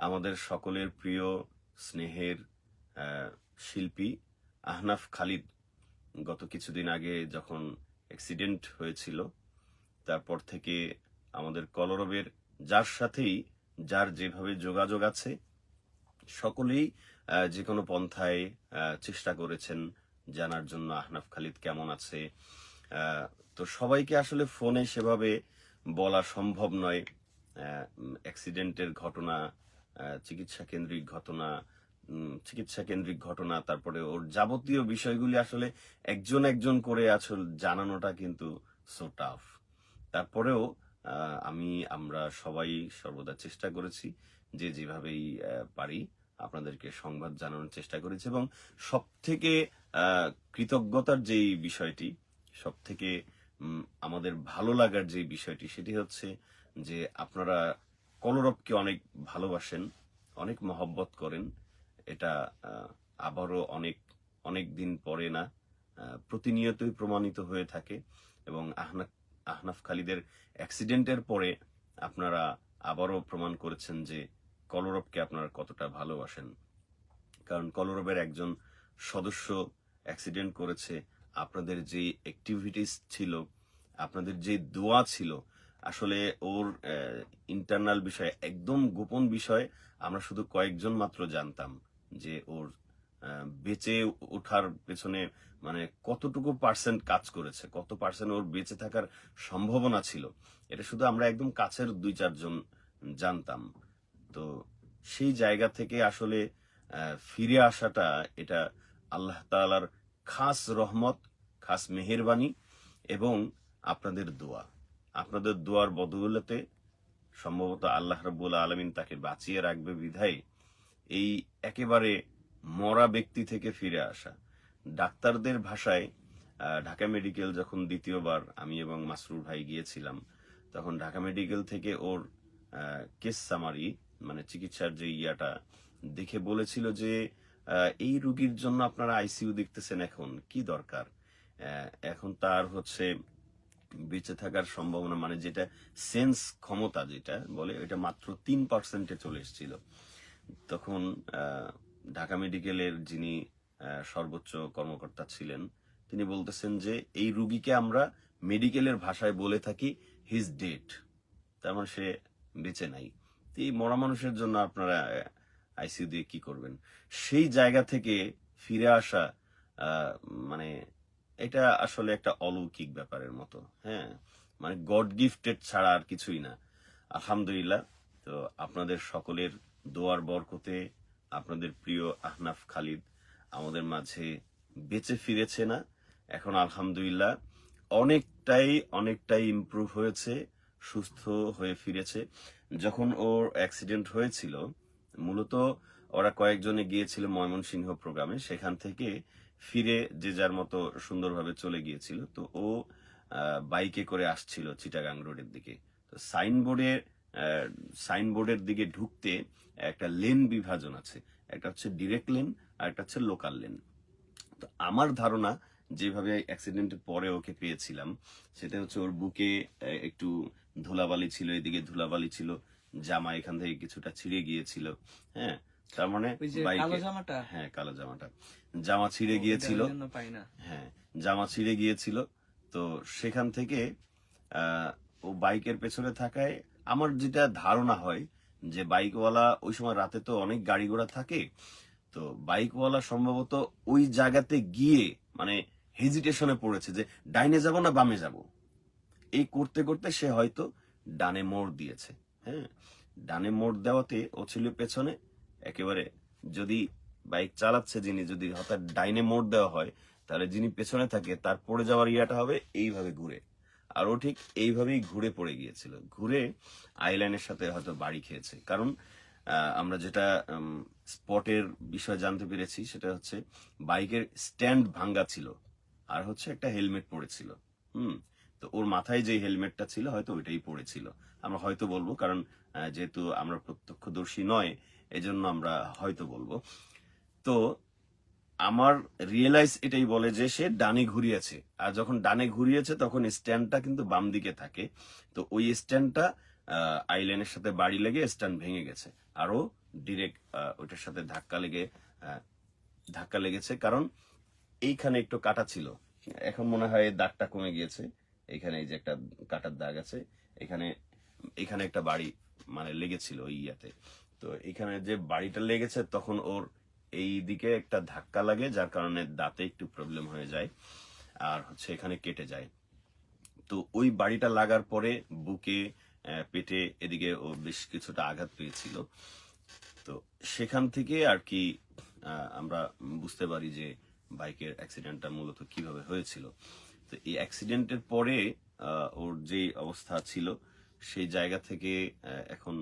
আমাদের সকলের প্রিয় স্নেহের শিল্পী আহনাফ খালিদ গত কিছুদিন আগে যখন অ্যাক্সিডেন্ট হয়েছিল, তারপর থেকে আমাদের কলরবের যার সাথেই যার যেভাবে যোগাযোগ আছে সকলেই যে কোনো পন্থায় চেষ্টা করেছেন জানার জন্য আহনাফ খালিদ কেমন আছে। তো সবাইকে আসলে ফোনে সেভাবে বলা সম্ভব নয়। অ্যাক্সিডেন্টের ঘটনা, চিকিৎসা কেন্দ্রিক ঘটনা, তারপরে ওর যাবতীয় বিষয়গুলি আসলে একজন একজন করে আসলে জানানোটা কিন্তু সো টাফ। তারপরেও আমরা সবাই সর্বদা চেষ্টা করেছি যে যেভাবেই পারি আপনাদেরকে সংবাদ জানানোর চেষ্টা করেছি, এবং সব থেকে কৃতজ্ঞতার যেই বিষয়টি, সব থেকে আমাদের ভালো লাগার যে বিষয়টি, সেটি হচ্ছে যে আপনারা কলরবকে অনেক ভালোবাসেন, অনেক মহব্বত করেন। এটা আবারও অনেক অনেক দিন পরে না, প্রতিনিয়তই প্রমাণিত হয়ে থাকে। এবং আহনাফ খালিদের অ্যাক্সিডেন্টের পরে আপনারা আবারও প্রমাণ করেছেন যে কলরবকে আপনারা কতটা ভালোবাসেন। কারণ কলরবের একজন সদস্য অ্যাক্সিডেন্ট করেছে, আপনাদের যে অ্যাক্টিভিটিস ছিল, আপনাদের যে দোয়া ছিল, আসলে ওর ইন্টারনাল বিষয়, একদম গোপন বিষয়, আমরা শুধু কয়েকজন মাত্র জানতাম যে ওর বেঁচে ওঠার পেছনে মানে কতটুকু পার্সেন্ট কাজ করেছে, কত পার্সেন্ট ওর বেঁচে থাকার সম্ভাবনা ছিল, এটা শুধু আমরা একদম কাছের 2-4 জন জানতাম। তো সেই জায়গা থেকে আসলে ফিরে আসাটা, এটা আল্লাহ তাআলার খাস রহমত, খাস মেহেরবানি এবং আপনাদের দোয়ার বদৌলতে সম্ভবত আল্লাহ রাব্বুল আলামিন তাকে বাঁচিয়ে রাখবে বিধায় এই একেবারে মরা ব্যক্তি থেকে ফিরে আসা। ডাক্তারদের ভাষায় ঢাকা মেডিকেল যখন দ্বিতীয়বার আমি এবং মাসরুর ভাই গিয়েছিলাম, তখন ঢাকা মেডিকেল থেকে ওর কেস সামারি, মানে চিকিৎসার যে ইয়াটা দেখে বলেছিল যে এই রোগীর জন্য আপনারা আইসিইউ দেখতেছেন, এখন কি দরকার, এখন তার হচ্ছে বেঁচে থাকার সম্ভাবনা, মানে যেটা সেন্স ক্ষমতা যেটা বলে, এটা মাত্র 3%-এ চলে এসেছিল। তখন ঢাকা মেডিকেলের যিনি সর্বোচ্চ কর্মকর্তা ছিলেন, তিনি বলতেছেন যে এই রুগীকে আমরা মেডিকেলের ভাষায় বলে থাকি হিজ ডেড, তার মানে সে বেঁচে নাই। এই মরা মানুষের জন্য আপনারা আইসিইউ দিয়ে কি করবেন? সেই জায়গা থেকে ফিরে আসা, মানে এটা আসলে একটা অলৌকিক ব্যাপারের মতো। হ্যাঁ, মানে গড গিফটেড ছাড়া আর কিছুই না। আলহামদুলিল্লাহ। তো আপনাদের সকলের দোয়ার বরকতে আপনাদের প্রিয় আহনাফ খালিদ আমাদের মাঝে বেঁচে ফিরেছে না, এখন আলহামদুলিল্লাহ অনেকটাই ইমপ্রুভ হয়েছে, সুস্থ হয়ে ফিরেছে। যখন ওর অ্যাক্সিডেন্ট হয়েছিল, মূলত ওরা কয়েকজনে গিয়েছিল ময়মনসিংহ প্রোগ্রামে, সেখান থেকে ফিরে যে যার মতো সুন্দরভাবে চলে গিয়েছিল। তো ও বাইকে করে আসছিল চিটাগাং রোডের দিকে। তো সাইনবোর্ডের দিকে ঢুকতে একটা লেন বিভাজন আছে, একটা হচ্ছে ডিরেক্ট লেন আর একটা হচ্ছে লোকাল লেন। তো আমার ধারণা, যেভাবে অ্যাক্সিডেন্টের পরে ওকে পেয়েছিলাম, সেটা হচ্ছে ওর বুকে একটু ধুলাবালি ছিল, এদিকে ধুলাবালি ছিল, জামা এখান থেকে কিছুটা ছিঁড়ে গিয়েছিল। হ্যাঁ, তার মানে হ্যাঁ, কালো জামাটা, জামা ছিঁড়ে গিয়েছিল। হ্যাঁ, জামা ছিঁড়ে গিয়েছিল। তো সেখান থেকে ও বাইকের পেছনে থাকায় আমার যেটা ধারণা হয় যে বাইকওয়ালা ওই সময় রাতে তো অনেক গাড়ি ঘোড়া থাকে, তো বাইকওয়ালা সম্ভবত ওই জায়গাতে গিয়ে মানে হেজিটেশনে পড়েছে যে ডাইনে যাব না বামে যাব, এই করতে করতে সে হয়তো ডানে মোড় দিয়েছে। হ্যাঁ, ডানে মোড় দেওয়াতে ও ছিল পেছনে, একেবারে যদি বাইক চালাচ্ছে যিনি, যদি হঠাৎ ডাইনে মোড় দেওয়া হয়, তাহলে যিনি পেছনে থাকে তার পড়ে যাওয়ার ইয়াটা হবে এইভাবে ঘুরে, আর ও ঠিক এইভাবেই ঘুরে পড়ে গিয়েছিল, ঘুরে আইল্যান্ডের সাথে হয়তো বাড়ি খেয়েছে। কারণ আমরা যেটা স্পটের বিষয় জানতে পেরেছি, সেটা হচ্ছে বাইকের স্ট্যান্ড ভাঙ্গা ছিল, আর হচ্ছে একটা হেলমেট পড়েছিল। তো ওর মাথায় যে হেলমেটটা ছিল হয়তো ওইটাই পড়েছিল, আমরা হয়তো বলবো, কারণ যেহেতু আমরা প্রত্যক্ষদর্শী নয়, এজন্য আমরা হয়তো বলবো। তো আমার রিয়েলাইজ এটাই বলে যে সে ডানে ঘুরিয়েছে, আর যখন ডানে ঘুরিয়েছে তখন স্ট্যান্ডটা কিন্তু বাম দিকে থাকে, তো ওই স্ট্যান্ডটা আইল্যান্ডের সাথে বাড়ি লেগে স্ট্যান্ড ভেঙে গেছে, আরো ডিরেক্ট ওটার সাথে ধাক্কা লেগেছে, কারণ এইখানে একটু কাটা ছিল। এখন মনে হয় দাগটা কমে গিয়েছে। এখানে এই যে একটা কাটার দাগ আছে, এখানে এখানে একটা বাড়ি মানে লেগেছিল ওই ইয়াতে। তো এখানে যে বাড়িটা লেগেছে তখন ওর এই দিকে একটা ধাক্কা লাগে, যার কারণে দাঁতে একটু প্রবলেম হয়ে যায়, আর হচ্ছে এখানে কেটে যায়। তো ওই বাড়িটা লাগার পরে বুকে, পেটে এদিকে ও বেশ কিছুটা আঘাত পেয়েছিল। তো সেখান থেকে আর কি আমরা বুঝতে পারি যে বাইকের অ্যাক্সিডেন্টটা মূলত কিভাবে হয়েছিল। তো এই অ্যাক্সিডেন্টের পরে ওর যে অবস্থা ছিল সেই জায়গা থেকে এখন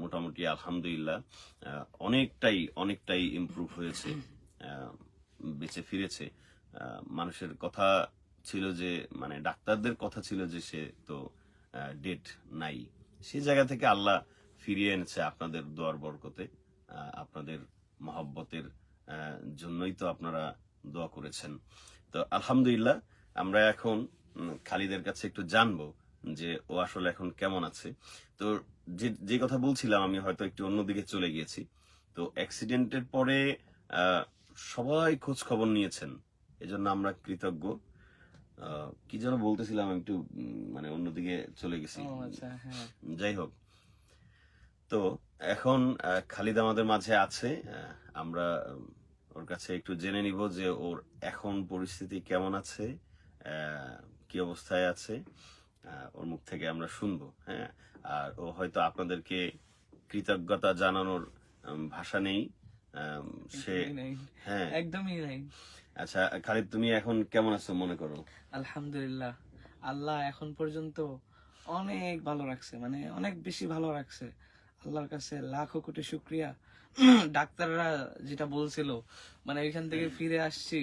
মোটামুটি আলহামদুলিল্লাহ অনেকটাই ইমপ্রুভ হয়েছে, আহ, বেঁচে ফিরেছে। মানুষের কথা ছিল যে, মানে ডাক্তারদের কথা ছিল যে সে তো ডেট নাই, সেই জায়গা থেকে আল্লাহ ফিরিয়ে এনেছে আপনাদের দোয়ার বরকতে। আপনাদের মহব্বতের জন্যই তো আপনারা দোয়া করেছেন। তো আলহামদুলিল্লাহ, আমরা এখন খালিদের কাছে একটু জানবো যে ও আসলে এখন কেমন আছে। তো যে যে কথা বলছিলাম, আমি হয়তো একটু অন্যদিকে চলে গিয়েছি। তো অ্যাক্সিডেন্টের পরে আহ, সবাই খোঁজ খবর নিয়েছেন, এজন্য আমরা কৃতজ্ঞ। কি যেন বলতেছিলাম, আমি একটু মানে অন্যদিকে চলে গেছি। আচ্ছা, হ্যাঁ। যাই হোক, তো এখন খালিদ আমাদের মাঝে আছে। আমরা ওর কাছে একটু জেনে নিব যে ওর এখন পরিস্থিতি কেমন আছে, কি অবস্থায় আছে। ওর মুখ থেকে আমরা শুনবো, হ্যাঁ। আর ও হয়তো আপনাদেরকে কৃতজ্ঞতা জানানোর ভাষা নেই, সে, একদমই নাই, হ্যাঁ। একদমই নাই। আচ্ছা খালিদ, তুমি এখন কেমন আছো মনে করো? আলহামদুলিল্লাহ, আল্লাহ এখন পর্যন্ত অনেক ভালো রাখছে, মানে অনেক বেশি ভালো রাখছে। আল্লাহর কাছে লাখো কোটি শুক্রিয়া। ডাক্তাররা যেটা বলছিল, মানে ওইখান থেকে ফিরে আসছি,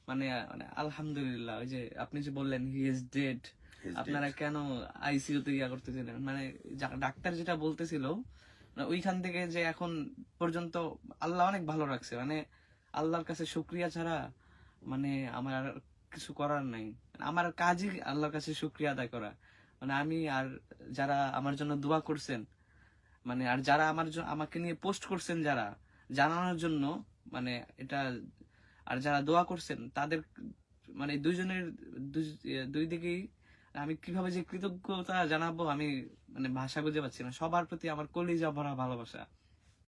মানে মানে আলহামদুলিল্লাহ। ওই যে আপনি যে বললেন he is dead, He's dead. আপনারা কেন আইসিইউ তে ইয়া করতেছিলেন, মানে ডাক্তার যেটা বলতেছিল, মানে ওইখান থেকে যে এখন পর্যন্ত আল্লাহ অনেক ভালো রাখছে। মানে আল্লাহর কাছে শুক্রিয়া ছাড়া মানে আমার আর কিছু করার নাই। আমার কাজই আল্লাহর কাছে শুক্রিয়া আদায় করা। মানে আমি আর যারা আমার জন্য দোয়া করছেন, মানে আর যারা আমাকে নিয়ে পোস্ট করছেন, যারা জানানোর জন্য, মানে এটা, আর যারা দোয়া করছেন তাদের, মানে দুইজনের দুই দিকেই আমি কিভাবে যে কৃতজ্ঞতা জানাবো, আমি মানে ভাষা খুঁজে পাচ্ছি না। সবার প্রতি আমার কলিজা ভরা ভালোবাসা।